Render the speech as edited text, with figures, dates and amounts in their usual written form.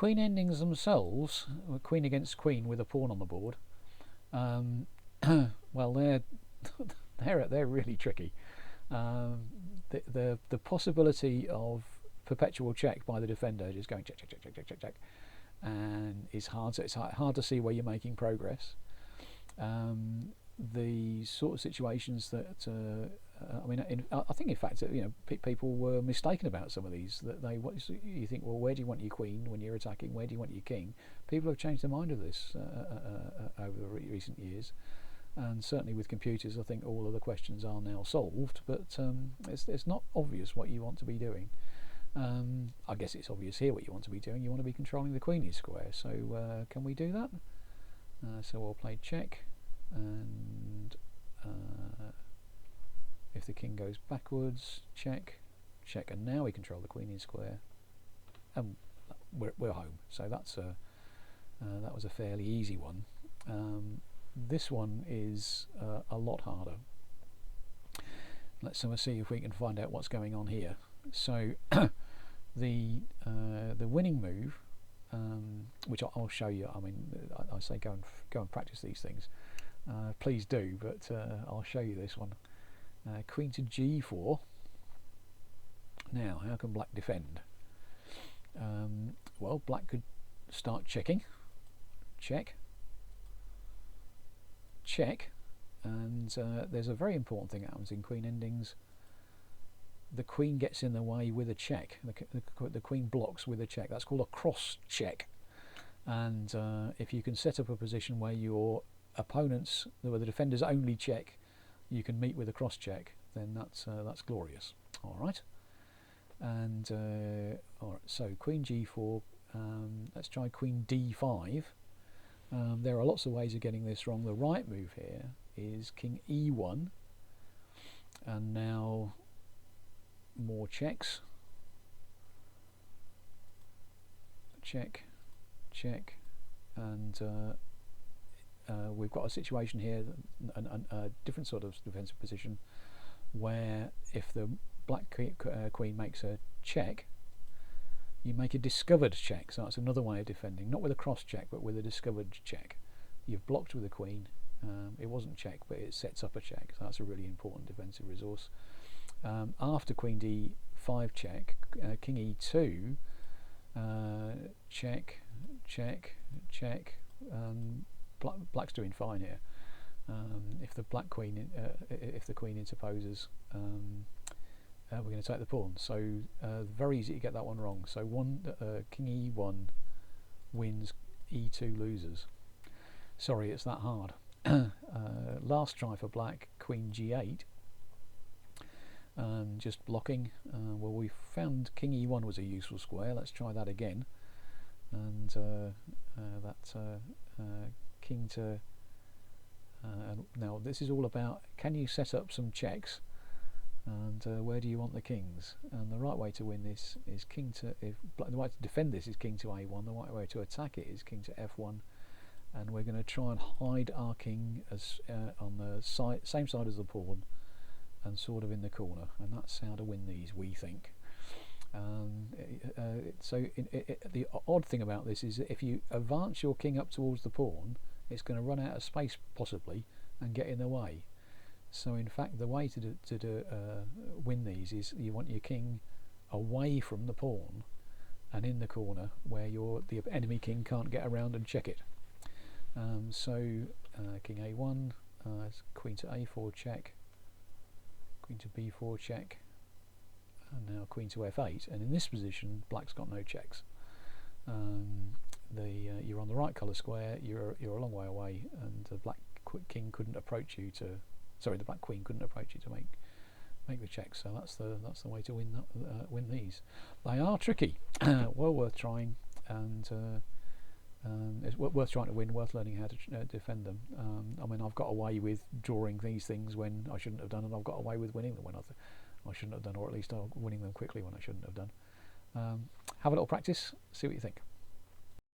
queen endings themselves, queen against queen with a pawn on the board, well, they're really tricky. The possibility of perpetual check by the defender, just going check check check check check check check, and is hard. So it's hard to see where you're making progress. The sort of situations that I think in fact people were mistaken about some of these. That you think, well, where do you want your queen when you're attacking? Where do you want your king? People have changed their mind of this over the recent years, and certainly with computers, I think all of the questions are now solved. But it's not obvious what you want to be doing. I guess it's obvious here what you want to be doing. You want to be controlling the queenie square. So can we do that? So we'll play check, and if the king goes backwards, check, check, and now we control the queenie square, and we're home. So that's that was a fairly easy one. This one is a lot harder. Let's see if we can find out what's going on here. So the winning move, which I'll show you. I mean, I say go and practice these things. Please do, but I'll show you this one. Queen to g4. Now, how can black defend? Well, black could start checking. Check. Check. And there's a very important thing that happens in queen endings. The queen gets in the way with a check. The queen blocks with a check. That's called a cross check. And if you can set up a position where your opponents, where the defenders only check, you can meet with a cross check, then that's glorious. All right. And all right. So queen g4. Let's try queen d5. There are lots of ways of getting this wrong. The right move here is king e1, and now more checks. Check, check, and we've got a situation here, a different sort of defensive position, where if the black queen makes a check, you make a discovered check. So that's another way of defending, not with a cross check, but with a discovered check. You've blocked with a queen. It wasn't check, but it sets up a check. So that's a really important defensive resource. After queen d5 check, king e2, check, check, check. Black's doing fine here. If the black queen, if the queen interposes, we're going to take the pawn. So very easy to get that one wrong. So king e1 wins, e2 loses. Sorry, it's that hard. Last try for black, queen g8. Just blocking. Well, we found king e1 was a useful square. Let's try that again. And king to. Now this is all about, can you set up some checks, and where do you want the kings? And the right way to win this is king to. The way to defend this is king to a1. The right way to attack it is king to f1. And we're going to try and hide our king as on the same side as the pawn, and sort of in the corner, and that's how to win these, we think. The odd thing about this is that if you advance your king up towards the pawn, it's going to run out of space possibly and get in the way. So in fact, the way to win these is you want your king away from the pawn and in the corner where the enemy king can't get around and check it. King a1, queen to a4 check, queen to b4 check, and now queen to f8. And in this position, black's got no checks. You're on the right colour square. You're a long way away, and the black king couldn't approach you to. Sorry, the black queen couldn't approach you to make the checks. So that's the way to win these. They are tricky, well worth trying, and it's worth trying to win, worth learning how to defend them. I mean, I've got away with drawing these things when I shouldn't have done, and I've got away with winning them when I shouldn't have done, or at least winning them quickly when I shouldn't have done. Have a little practice, see what you think.